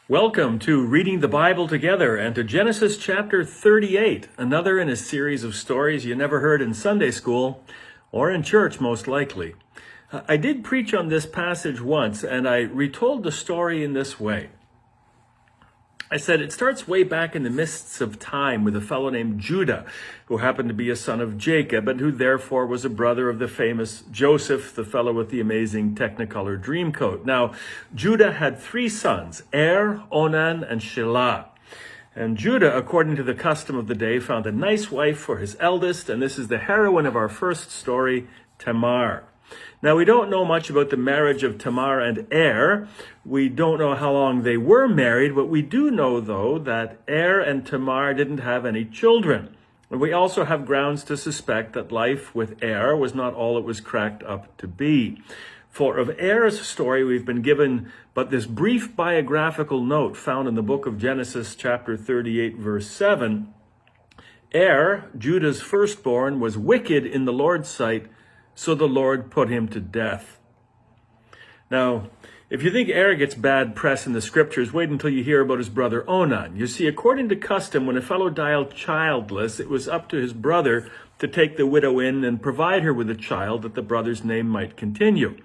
Welcome to Reading the Bible Together and to Genesis chapter 38, another in a series of stories you never heard in Sunday school or in church, most likely. I did preach on this passage once, and I retold the story in this way. I said it starts way back in the mists of time with a fellow named Judah, who happened to be a son of Jacob and who therefore was a brother of the famous Joseph, the fellow with the amazing Technicolor Dreamcoat. Now, Judah had three sons, Onan, and Shelah. And Judah, according to the custom of the day, found a nice wife for his eldest, and this is the heroine of our first story, Tamar. Now, we don't know much about the marriage of Tamar and We don't know how long they were married, but we do know, though, that and Tamar didn't have any children. And we also have grounds to suspect that life with was not all it was cracked up to be. For of story, we've been given but this brief biographical note found in the book of Genesis, chapter 38, verse 7. Judah's firstborn, was wicked in the Lord's sight, so the Lord put him to death. Now, if you think gets bad press in the scriptures, wait until you hear about his brother Onan. You see, according to custom, when a fellow died childless, it was up to his brother to take the widow in and provide her with a child that the brother's name might continue.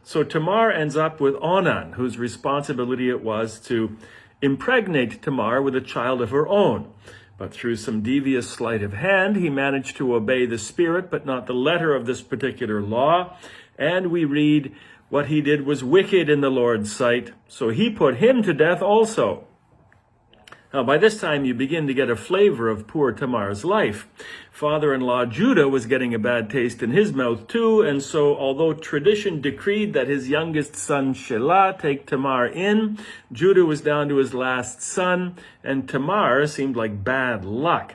So Tamar ends up with Onan, whose responsibility it was to impregnate Tamar with a child of her own. But through some devious sleight of hand, he managed to obey the spirit, but not the letter of this particular law. And we read, what he did was wicked in the Lord's sight, so he put him to death also. Now, by this time, you begin to get a flavor of poor Tamar's life. Father-in-law Judah was getting a bad taste in his mouth too, and so although tradition decreed that his youngest son Shelah take Tamar in, Judah was down to his last son, and Tamar seemed like bad luck.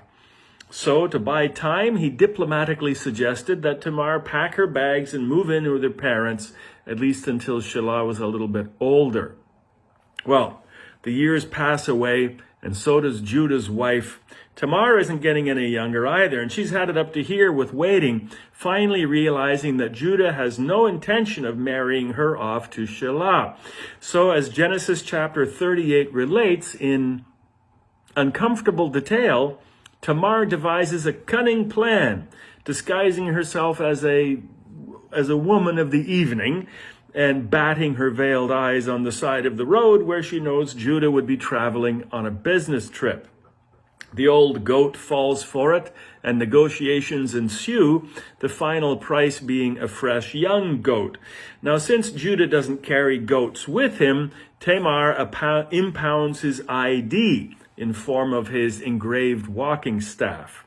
So, to buy time, he diplomatically suggested that Tamar pack her bags and move in with her parents, at least until Shelah was a little bit older. Well, the years pass away, and so does Judah's wife. Tamar isn't getting any younger either, and she's had it up to here with waiting, finally realizing that Judah has no intention of marrying her off to Shelah. So as Genesis chapter 38 relates in uncomfortable detail, Tamar devises a cunning plan, disguising herself as a woman of the evening, and batting her veiled eyes on the side of the road where she knows Judah would be traveling on a business trip. The old goat falls for it, and negotiations ensue, the final price being a fresh young goat. Now, since Judah doesn't carry goats with him, Tamar impounds his ID in form of his engraved walking staff.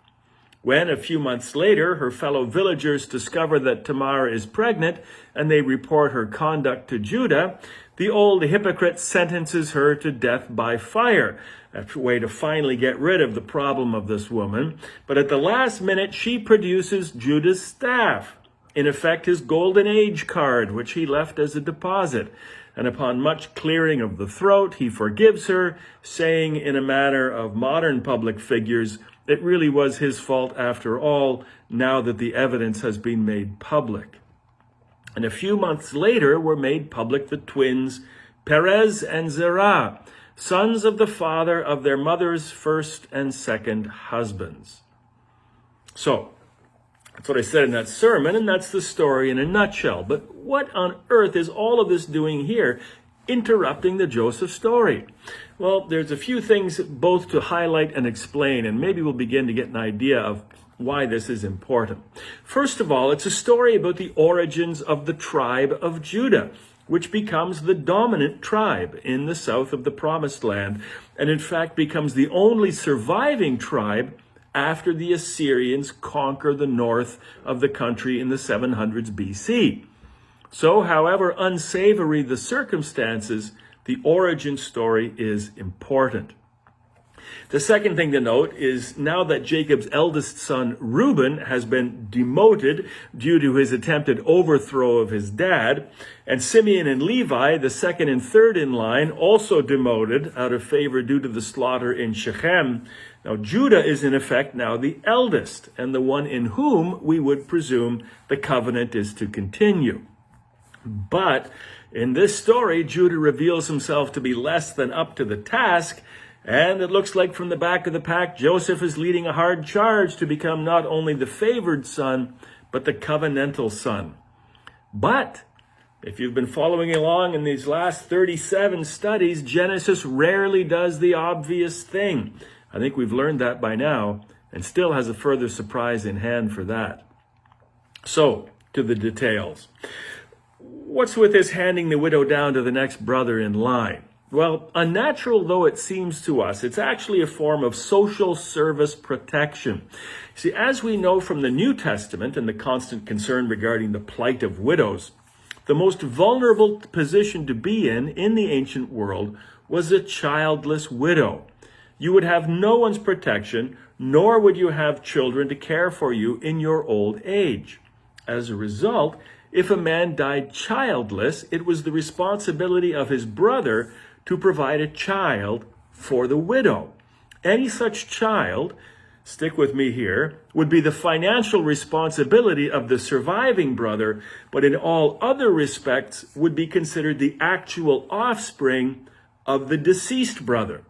When, a few months later, her fellow villagers discover that Tamar is pregnant and they report her conduct to Judah, the old hypocrite sentences her to death by fire, a way to finally get rid of the problem of this woman. But at the last minute, she produces Judah's staff, in effect his golden age card, which he left as a deposit. And upon much clearing of the throat, he forgives her, saying in a manner of modern public figures, it really was his fault after all, now that the evidence has been made public. And a few months later were made public the twins, Perez and Zerah, sons of the father of their mother's first and second husbands. So, that's what I said in that sermon, and that's the story in a nutshell. But what on earth is all of this doing here, interrupting the Joseph story? Well, there's a few things both to highlight and explain, and maybe we'll begin to get an idea of why this is important. First of all, it's a story about the origins of the tribe of Judah, which becomes the dominant tribe in the south of the Promised Land, and in fact becomes the only surviving tribe after the Assyrians conquer the north of the country in the 700s BC. So, however unsavory the circumstances, the origin story is important. The second thing to note is now that Jacob's eldest son, Reuben, has been demoted due to his attempted overthrow of his dad, and Simeon and Levi, the second and third in line, also demoted out of favor due to the slaughter in Shechem. Now, Judah is in effect now the eldest, and the one in whom we would presume the covenant is to continue. But in this story, Judah reveals himself to be less than up to the task, and it looks like from the back of the pack, Joseph is leading a hard charge to become not only the favored son, but the covenantal son. But if you've been following along in these last 37 studies, Genesis rarely does the obvious thing. I think we've learned that by now, and still has a further surprise in hand for that. So, to the details. What's with this handing the widow down to the next brother in line? Well, unnatural though it seems to us, it's actually a form of social service protection. See, as we know from the New Testament and the constant concern regarding the plight of widows, the most vulnerable position to be in the ancient world was a childless widow. You would have no one's protection, nor would you have children to care for you in your old age. As a result, if a man died childless, it was the responsibility of his brother to provide a child for the widow. Any such child, stick with me here, would be the financial responsibility of the surviving brother, but in all other respects would be considered the actual offspring of the deceased brother.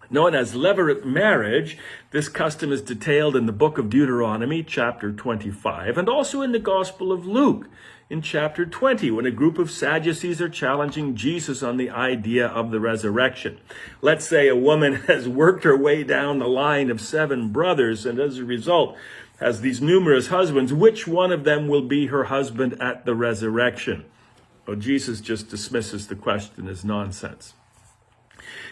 Known as levirate marriage, this custom is detailed in the book of Deuteronomy, chapter 25, and also in the Gospel of Luke, in chapter 20, when a group of Sadducees are challenging Jesus on the idea of the resurrection. Let's say a woman has worked her way down the line of 7 brothers, and as a result has these numerous husbands. Which one of them will be her husband at the resurrection? Well, Jesus just dismisses the question as nonsense.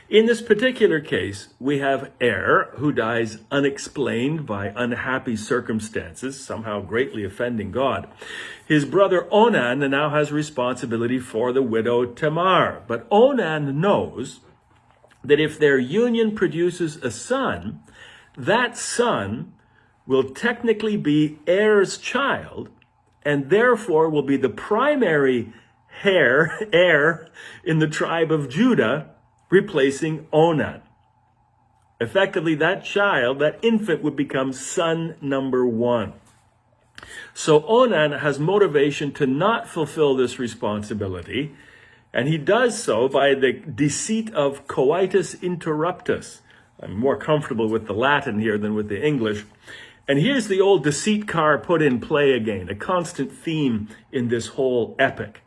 In this particular case, we have Er, who dies unexplained by unhappy circumstances, somehow greatly offending God. His brother Onan now has responsibility for the widow Tamar. But Onan knows that if their union produces a son, that son will technically be Er's child, and therefore will be the primary heir in the tribe of Judah, replacing Onan. Effectively, that child, that infant, would become son number 1. So Onan has motivation to not fulfill this responsibility, and he does so by the deceit of coitus interruptus. I'm more comfortable with the Latin here than with the English. And here's the old deceit card put in play again, a constant theme in this whole epic.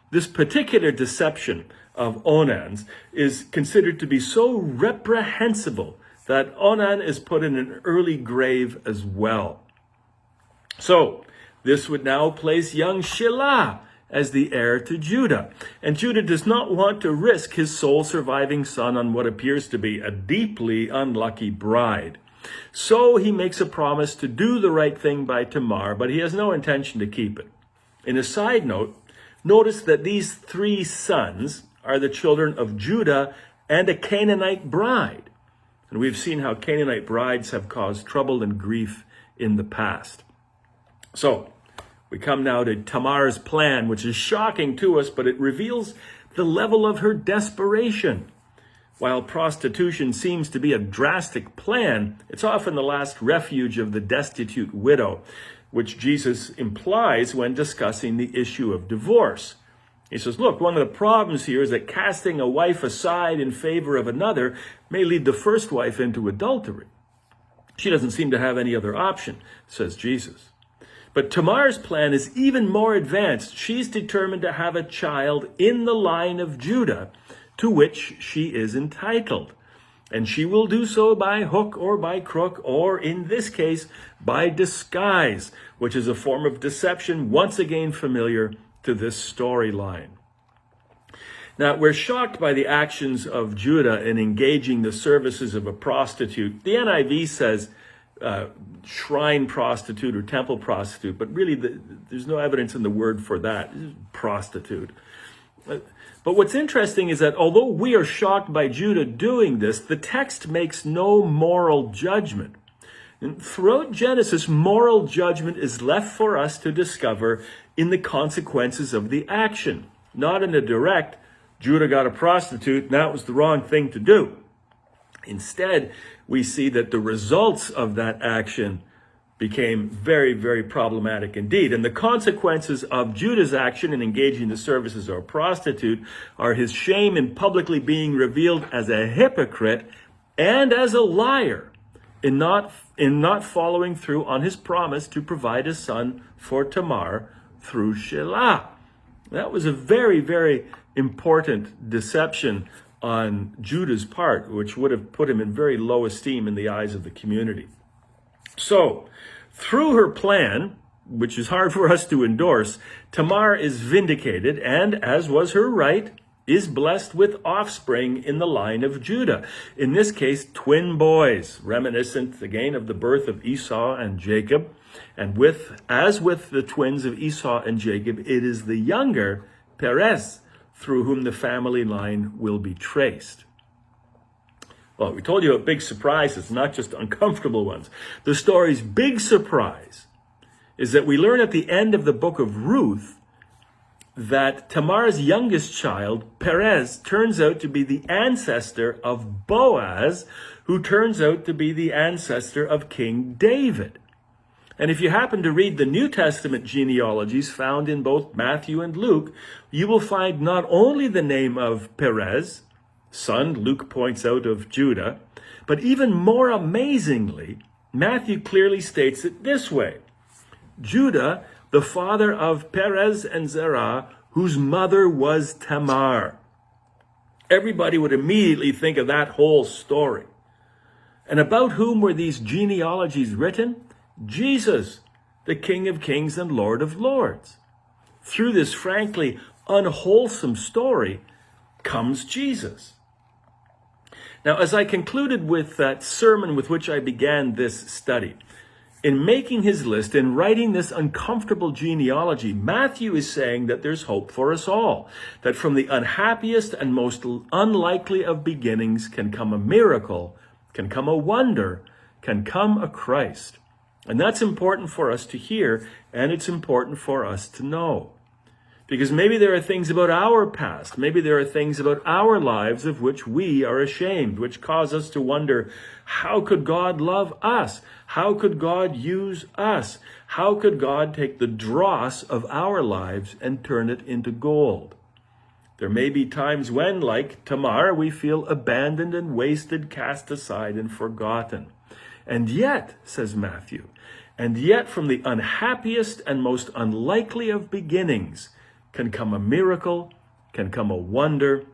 This particular deception of Onan's is considered to be so reprehensible that Onan is put in an early grave as well. So this would now place young Shelah as the heir to Judah. And Judah does not want to risk his sole surviving son on what appears to be a deeply unlucky bride. So he makes a promise to do the right thing by Tamar, but he has no intention to keep it. In a side note, notice that these 3 sons are the children of Judah and a Canaanite bride. And we've seen how Canaanite brides have caused trouble and grief in the past. So we come now to Tamar's plan, which is shocking to us, but it reveals the level of her desperation. While prostitution seems to be a drastic plan, it's often the last refuge of the destitute widow, which Jesus implies when discussing the issue of divorce. He says, look, one of the problems here is that casting a wife aside in favor of another may lead the first wife into adultery. She doesn't seem to have any other option, says Jesus. But Tamar's plan is even more advanced. She's determined to have a child in the line of Judah to which she is entitled. And she will do so by hook or by crook, or in this case, by disguise, which is a form of deception once again familiar to this storyline. Now, we're shocked by the actions of Judah in engaging the services of a prostitute. The NIV says shrine prostitute or temple prostitute, but really there's no evidence in the word for that. Prostitute. But what's interesting is that although we are shocked by Judah doing this, the text makes no moral judgment. And throughout Genesis, moral judgment is left for us to discover in the consequences of the action. Not in a direct, Judah got a prostitute, and that was the wrong thing to do. Instead, we see that the results of that action became very, very problematic indeed. And the consequences of Judah's action in engaging the services of a prostitute are his shame in publicly being revealed as a hypocrite and as a liar in not following through on his promise to provide a son for Tamar through Shelah. That was a very, very important deception on Judah's part, which would have put him in very low esteem in the eyes of the community. So, through her plan, which is hard for us to endorse, Tamar is vindicated and, as was her right, is blessed with offspring in the line of Judah. In this case, twin boys, reminiscent again of the birth of Esau and Jacob. And as with the twins of Esau and Jacob, it is the younger, Perez, through whom the family line will be traced. Well, we told you about big surprises, not just uncomfortable ones. The story's big surprise is that we learn at the end of the book of Ruth that Tamar's youngest child, Perez, turns out to be the ancestor of Boaz, who turns out to be the ancestor of King David. And if you happen to read the New Testament genealogies found in both Matthew and Luke, you will find not only the name of Perez, son, Luke points out, of Judah, but even more amazingly, Matthew clearly states it this way: Judah, the father of Perez and Zerah, whose mother was Tamar. Everybody would immediately think of that whole story. And about whom were these genealogies written? Jesus, the King of Kings and Lord of Lords. Through this frankly unwholesome story comes Jesus. Now, as I concluded with that sermon with which I began this study, in making his list, in writing this uncomfortable genealogy, Matthew is saying that there's hope for us all, that from the unhappiest and most unlikely of beginnings can come a miracle, can come a wonder, can come a Christ. And that's important for us to hear, and it's important for us to know. Because maybe there are things about our past, maybe there are things about our lives of which we are ashamed, which cause us to wonder, how could God love us? How could God use us? How could God take the dross of our lives and turn it into gold? There may be times when, like Tamar, we feel abandoned and wasted, cast aside and forgotten. And yet, says Matthew, and yet from the unhappiest and most unlikely of beginnings can come a miracle, can come a wonder,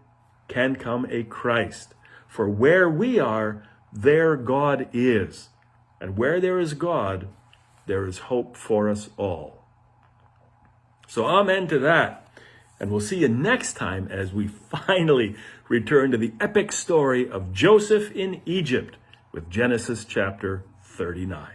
can come a Christ. For where we are, there God is. And where there is God, there is hope for us all. So amen to that. And we'll see you next time as we finally return to the epic story of Joseph in Egypt with Genesis chapter 39.